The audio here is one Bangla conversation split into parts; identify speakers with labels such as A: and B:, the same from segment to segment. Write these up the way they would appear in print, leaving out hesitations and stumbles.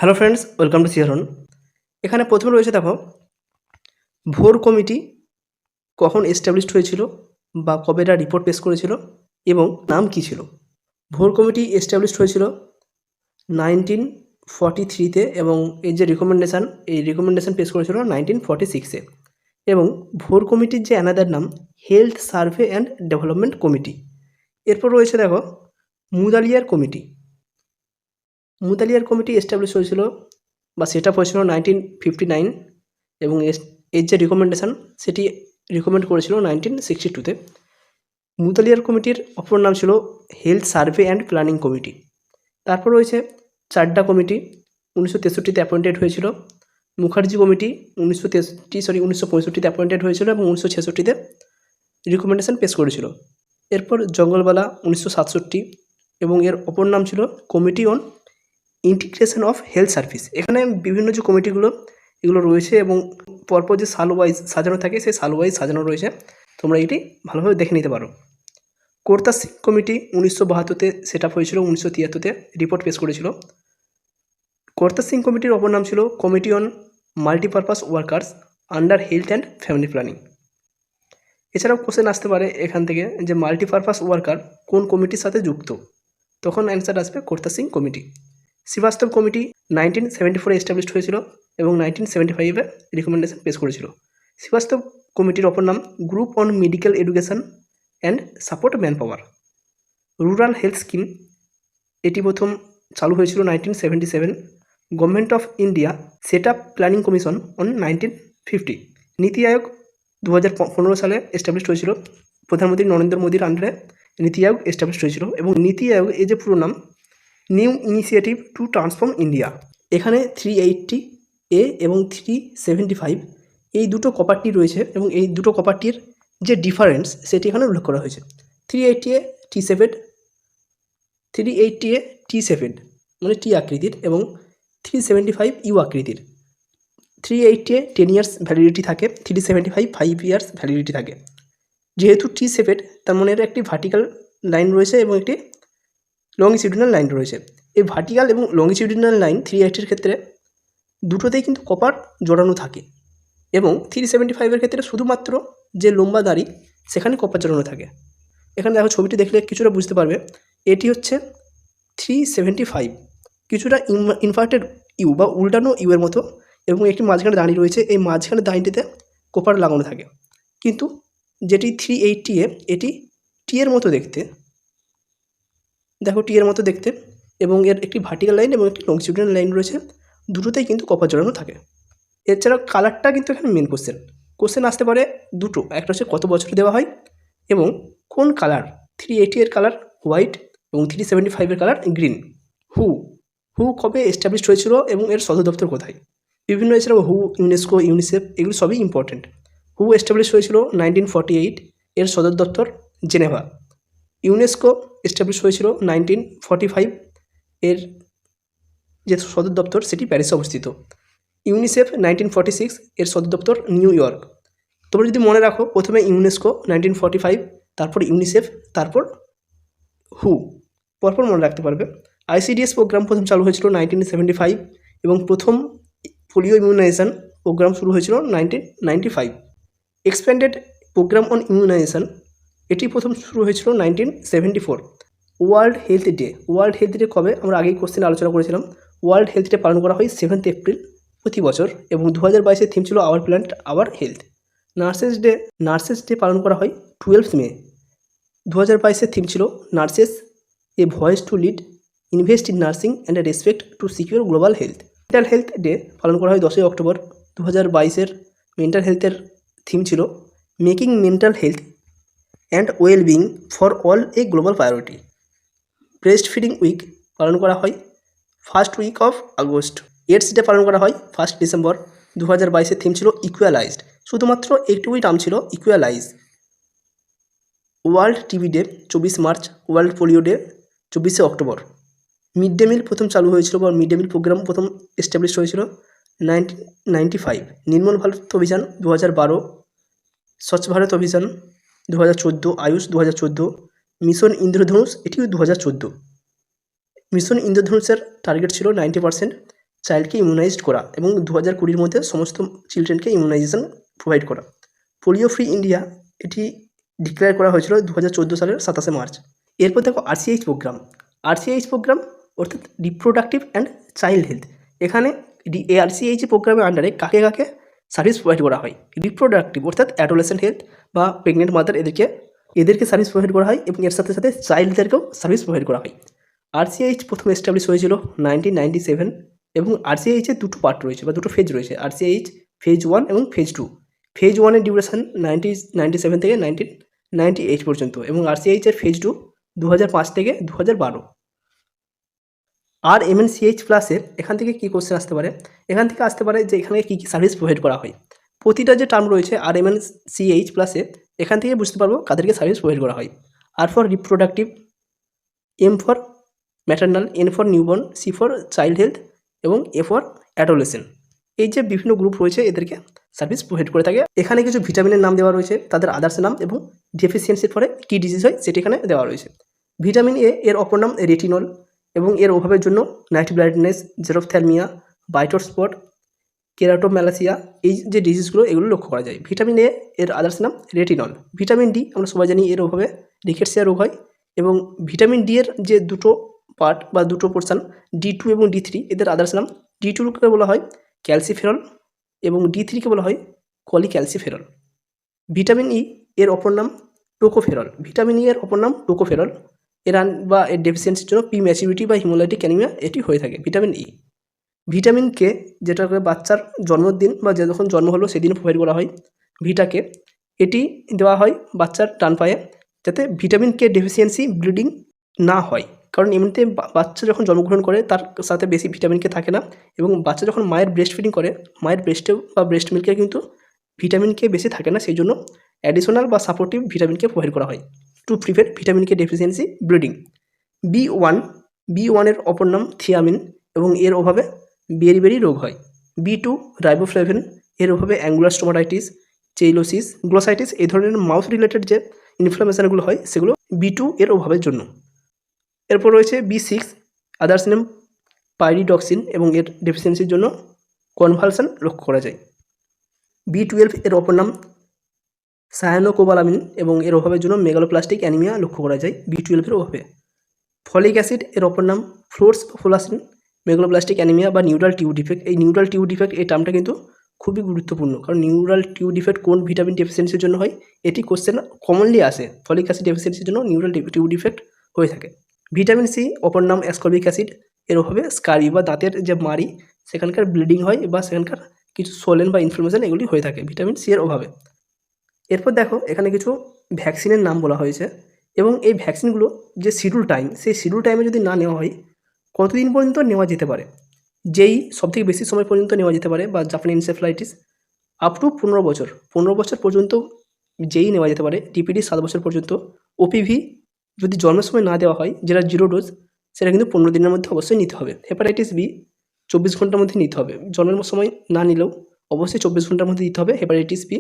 A: হ্যালো ফ্রেন্ডস, ওয়েলকাম টু সিয়ারন। এখানে প্রথমে রয়েছে দেখো, ভোর কমিটি কখন এস্টাবলিশড হয়েছিল বা কবে এটা রিপোর্ট পেশ করেছিল এবং নাম কী ছিল। ভোর কমিটি এস্টাবলিশড হয়েছিল 1943-তে এবং এর যে রিকমেন্ডেশন পেশ করেছিল 1946-এ। এবং ভোর কমিটির যে অ্যানাদার নাম health survey and development committee. এরপর রয়েছে দেখো Mudaliar committee. Mudaliar committee establish হয়েছিল বা সেট আপ হয়েছিল 1959 এবং এর যে রিকমেন্ডেশন সেটি রিকমেন্ড করেছিল 1962-তে। মুদালিয়ার কমিটির অপর নাম ছিল health survey and planning committee. তারপর রয়েছে চাড্ডা কমিটি, 1963-তে অ্যাপয়েন্টেড হয়েছিল। মুখার্জি কমিটি 1965-তে অ্যাপয়েন্টেড হয়েছিল এবং 1966-তে রিকমেন্ডেশন পেশ করেছিল। এরপর জঙ্গলবালা 1967 এবং এর অপর নাম ছিল committee on integration of health service. এখানে বিভিন্ন যে কমিটিগুলো এগুলো রয়েছে এবং পরপর যে সাল ওয়াইজ সাজানো থাকে সেই সাল ওয়াইজ সাজানো রয়েছে, তোমরা এটি ভালোভাবে দেখে নিতে পারো। Kurta Singh committee 1972-তে set up হয়েছিল, 1973-তে রিপোর্ট পেশ করেছিল। কোর্তা সিং কমিটির অপর নাম ছিল committee on multipurpose workers under health and family planning. এছাড়াও কোশ্চেন আসতে পারে এখান থেকে যে মাল্টিপারপাস ওয়ার্কার কোন কমিটির সাথে যুক্ত, তখন অ্যান্সার আসবে কোর্তা সিং কমিটি। শ্রীবাস্তব কমিটি 1974-এ এস্টাবলিশড হয়েছিল এবং 1975-এ রিকমেন্ডেশন পেশ করেছিল। শ্রীবাস্তব কমিটির অপর নাম group on medical education and support man power. Rural health scheme এটি প্রথম চালু হয়েছিল 1977। Government of India set up planning commission on 1950। নীতি আয়োগ 2015 সালে এস্টাবলিশড হয়েছিল। প্রধানমন্ত্রী নরেন্দ্র মোদীর আন্ডারে নীতি আয়োগ এস্টাবলিশড হয়েছিল এবং নীতি আয়োগ এই যে পুরো নাম new initiative to transform India. এখানে 380A এবং 375 এই দুটো কপারটি রয়েছে এবং এই দুটো কপারটির যে ডিফারেন্স সেটি এখানে উল্লেখ করা হয়েছে। 380A T7 মানে টি আকৃতির এবং 375 ইউ আকৃতির। 380A 10 ইয়ার্স ভ্যালিডিটি থাকে, 375 5 ইয়ার্স ভ্যালিডিটি থাকে। যেহেতু T7 তার মানে এর একটি ভার্টিক্যাল লাইন রয়েছে এবং একটি লংজিটিউডিনাল লাইন রয়েছে। এই ভার্টিক্যাল এবং লংজিটিউডিনাল লাইন 380-এর ক্ষেত্রে দুটোতেই কিন্তু কপার জড়ানো থাকে এবং 375-এর ক্ষেত্রে শুধুমাত্র যে লম্বা দাড়ি সেখানে কপার জড়ানো থাকে। এখানে দেখো ছবিটি দেখলে কিছুটা বুঝতে পারবে, এটি হচ্ছে 375, কিছুটা ইনভার্টেড ইউ বা উল্টানো ইউ এর মতো এবং একটি মাঝখানে দাঁড়িয়ে রয়েছে, এই মাঝখানে দাঁড়িটিতে কপার লাগানো থাকে। কিন্তু যেটি 380A এটি টি এর মতো দেখতে, দেখো টি এর মতো দেখতে এবং এর একটি ভার্টিক্যাল লাইন এবং একটি লংজিটিউডিনাল লাইন রয়েছে, দুটোতেই কিন্তু কপার জড়ানো থাকে। এছাড়াও কালারটা কিন্তু এখানে মেন কোশ্চেন আসতে পারে দুটো, একটা হচ্ছে কত বছর দেওয়া হয় এবং কোন কালার। 380 এর কালার হোয়াইট এবং 375-এর কালার গ্রিন। হু কবে এস্টাবলিশড হয়েছিল এবং এর সদর দপ্তর কোথায়। বিভিন্ন এছাড়াও হু, ইউনেস্কো, ইউনিসেফ এগুলো সবই ইম্পর্টেন্ট। হু এস্টাবলিশ হয়েছিল 1948, এর সদর দপ্তর জেনেভা। ইউনেস্কো এস্টাবলিশ হয়েছিল 1945, এর যে সদর দপ্তর সেটি প্যারিসে অবস্থিত। ইউনিসেফ 1946, এর সদর দপ্তর নিউ ইয়র্ক। তোমরা যদি মনে রাখো প্রথমে ইউনেস্কো 1945, তারপর ইউনিসেফ, তারপর হু, পরপর মনে রাখতে পারবে। ICDS প্রোগ্রাম প্রথম চালু হয়েছিল 1975 এবং প্রথম পোলিও ইমিউনাইজেশন প্রোগ্রাম শুরু হয়েছিল 1995। এক্সপ্যান্ডেড প্রোগ্রাম অন ইমিউনাইজেশন এটি প্রথম শুরু হয়েছিল 1974। ওয়ার্ল্ড হেলথ ডে কবে, আমরা আগেই কোশ্চেন আলোচনা করেছিলাম। ওয়ার্ল্ড হেলথ ডে পালন করা হয় 7 এপ্রিল প্রতি বছর এবং 2022-এর থিম ছিল our planet our health. Nurses day পালন করা হয় 12 মে। 2022-এর থিম ছিল nurses a voice to lead, invest in nursing and respect to secure global health. Mental health day পালন করা হয় 10 অক্টোবর। 2022-এর মেন্টাল হেলথের থিম ছিল making mental health and well being for all a global priority. Breast feeding week পালন করা হয় first week of August. Ads day পালন করা হয় 1 ডিসেম্বর। 2022-এর থিম ছিল ইকুয়ালাইজড, শুধুমাত্র একটুকুই নাম ছিল equalise. World TB day 24 March. World polio day 24 October. Mid day meal প্রথম চালু হয়েছিল বা মিড ডে মিল প্রোগ্রাম প্রথম এস্টাবলিশ হয়েছিল 1995। নির্মল ভারত অভিযান 2012। স্বচ্ছ ভারত অভিযান 2014। আয়ুষ 2014। মিশন ইন্দ্রধনুষ এটিও 2014। মিশন ইন্দ্রধনুষের টার্গেট ছিল 90%, চাইল্ডকে ইমিউনাইজড করা এবং 2020 মধ্যে সমস্ত চিলড্রেনকে ইমিউনাইজেশন প্রোভাইড করা। পোলিও ফ্রি ইন্ডিয়া এটি ডিক্লেয়ার করা হয়েছিল 2014 সালের 27 মার্চ। এরপর দেখো আরসিএইচ প্রোগ্রাম। আরসিএইচ প্রোগ্রাম অর্থাৎ রিপ্রোডাক্টিভ অ্যান্ড চাইল্ড হেলথ। এখানে আরসিএইচ প্রোগ্রামের আন্ডারে কাকে কাকে সার্ভিস প্রোভাইড করা হয়? রিপ্রোডাক্টিভ অর্থাৎ অ্যাডোলেসেন্ট হেলথ বা প্রেগনেন্ট মাদার এদেরকে সার্ভিস প্রোভাইড করা হয় এবং এর সাথে সাথে চাইল্ডদেরকেও সার্ভিস প্রোভাইড করা হয়। আরসিএইচ প্রথমে এস্টাবলিশ হয়েছিল 1997 এবং আরসিএইচের দুটো পার্ট রয়েছে বা দুটো ফেজ রয়েছে, আরসিএইচ ফেজ 1 এবং ফেজ 2। ফেজ 1-এর ডিউরেশন 1997 থেকে 1998 পর্যন্ত এবং আরসিএইচের ফেজ 2 2005 থেকে 2012। আর এমএনসিএইচ প্লাসে এখান থেকে কী কোশ্চেন আসতে পারে? এখান থেকে আসতে পারে যে এখানে কী কী সার্ভিস প্রোভাইড করা হয়। প্রতিটা যে টার্ম রয়েছে আর এমএনসিএইচ প্লাসে এখান থেকে বুঝতে পারবো কাদেরকে সার্ভিস প্রোভাইড করা হয়। R for reproductive, M for maternal, N for newborn, C for child health এবং এ ফর অ্যাডোলেসেন্ট। এই যে বিভিন্ন গ্রুপ রয়েছে এদেরকে সার্ভিস প্রোভাইড করে থাকে। এখানে কিছু ভিটামিনের নাম দেওয়া রয়েছে, তাদের আদার্স নাম এবং ডেফিসিয়েন্সির ফলে কী ডিজিজ হয় সেটি এখানে দেওয়া রয়েছে। ভিটামিন এ এর অপর নাম রেটিনল এবং এর অভাবের জন্য নাইট ব্লাইন্ডনেস, জেরোফথ্যালমিয়া, বাইটর স্পট, কেরাটোম্যালাসিয়া এই যে ডিজিজগুলো এগুলো লক্ষ্য করা যায়। ভিটামিন এ এর আদার্স নাম রেটিনল। ভিটামিন ডি আমরা সবাই জানি এর অভাবে রিকেটসিয়া রোগ হয় এবং ভিটামিন ডি এর যে দুটো পার্ট বা দুটো পোর্শন D2 এবং D3 এদের আদার্স নাম। D2কে বলা হয় ক্যালসিফেরল এবং D3কে বলা হয় কলিক্যালসিফেরল। ভিটামিন ই এর অপর নাম টোকোফেরল। ভিটামিন ই এর অপর নাম টোকোফেরল। এর এর ডেফিসিয়েন্সির জন্য প্রিম্যাচুরিটি বা হিমোলাইটিক অ্যানিমিয়া এটি হয়ে থাকে। Vitamin E. ভিটামিন কে যেটাকে বাচ্চার জন্মদিন বা যে যখন জন্ম হলো সেদিন প্রোভাইড করা হয় ভিটাকে, এটি দেওয়া হয় বাচ্চার ডান পায়ে যাতে ভিটামিন কে ডেফিসিয়েন্সি ব্লিডিং না হয়। কারণ এমনিতে বাচ্চা যখন জন্মগ্রহণ করে তার সাথে বেশি ভিটামিন কে থাকে না এবং বাচ্চা যখন মায়ের ব্রেস্ট ফিডিং করে মায়ের ব্রেস্টে বা ব্রেস্ট মিল্কে কিন্তু ভিটামিন কে বেশি থাকে না, সেই জন্য অ্যাডিশনাল বা সাপোর্টিভ ভিটামিন কে প্রোভাইড করা হয় to prevent vitamin K deficiency bleeding. B ওয়ানের অপর নাম থিয়ামিন এবং এর অভাবে বেরি রোগ হয়। B2 রাইবোফ্লেভিন, এর অভাবে অ্যাঙ্গুলার স্টোমাটাইটিস, চেইলোসিস, গ্লোসাইটিস এই ধরনের মাউথ রিলেটেড যে ইনফ্লামেশনগুলো হয় সেগুলো B2 এর অভাবের জন্য। এরপর রয়েছে B6 আদার্স নেম পাইরিডক্সিন এবং এর ডেফিসিয়েন্সির জন্য কনভালশন লক্ষ্য করা যায়। B12 এর অপর নাম সায়ানোকোবালামিন এবং এর অভাবের জন্য মেগালোপ্লাস্টিক অ্যানিমিয়া লক্ষ্য করা যায় B12 এর অভাবে। ফলিক অ্যাসিড এর অপর নাম ফ্লোরসফোলাসিন, মেগালোপ্লাস্টিক অ্যানিমিয়া বা নিউরাল টিউব ডিফেক্ট। এই নিউরাল টিউব ডিফেক্ট এই টার্মটা কিন্তু খুবই গুরুত্বপূর্ণ, কারণ নিউরাল টিউব ডিফেক্ট কোন ভিটামিন ডেফিসিয়েন্সির জন্য হয় এটি কোশ্চেন কমনলি আসে। ফলিক অ্যাসিড ডেফিসিয়েন্সির জন্য নিউরাল টিউব ডিফেক্ট হয়ে থাকে। ভিটামিন সি অপর নাম অ্যাসকর্বিক অ্যাসিড, এর অভাবে স্কারি বা দাঁতের যে মাড়ি সেখানকার ব্লিডিং হয় বা সেখানকার কিছু সোলেন বা ইনফ্লামেশন এগুলি হয়ে থাকে ভিটামিন সি এর অভাবে। এরপর দেখো এখানে কিছু ভ্যাকসিনের নাম বলা হয়েছে এবং এই ভ্যাকসিনগুলো যে শিডিউল টাইম সেই শিডিউল টাইমে যদি না নেওয়া হয় কতদিন পর্যন্ত নেওয়া যেতে পারে? যেই সবথেকে বেশি সময় পর্যন্ত নেওয়া যেতে পারে বা জাপানি এনসেফ্লাইটিস আপ টু 15 বছর। 15 বছর পর্যন্ত যেই নেওয়া যেতে পারে। ডিপিডি 7 বছর পর্যন্ত। ওপিভি যদি জন্মের সময় না দেওয়া হয় যেটা 0 ডোজ সেটা কিন্তু 15 দিনের মধ্যে অবশ্যই নিতে হবে। হেপাটাইটিস বি 24 ঘন্টার মধ্যে নিতে হবে, জন্মের সময় না নিলেও অবশ্যই 24 ঘন্টার মধ্যে দিতে হবে হেপাটাইটিস বি।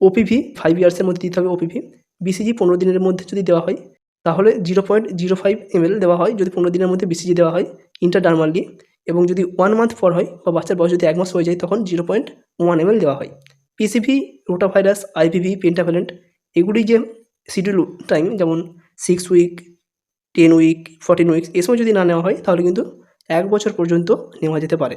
A: ওপিভি 5 ইয়ার্সের মধ্যে দিতে হবে ওপিভি। বিসিজি 15 দিনের মধ্যে যদি দেওয়া হয় তাহলে 0.05 ml দেওয়া হয় যদি 15 দিনের মধ্যে বিসিজি দেওয়া হয় ইন্টারডার্মালি, এবং যদি 1 মান্থ পর হয় বা বাচ্চার বয়স যদি 1 মাস হয়ে যায় তখন 0.1 ml দেওয়া হয়। পিসিভি, রোটাভাইরাস, আইপিভি, পেন্টাভ্যালেন্ট এগুলি যে শিডিউল টাইম যেমন 6 উইক, 10 উইক, 14 উইকস এই সময় যদি না নেওয়া হয় তাহলে কিন্তু 1 বছর পর্যন্ত নেওয়া যেতে পারে।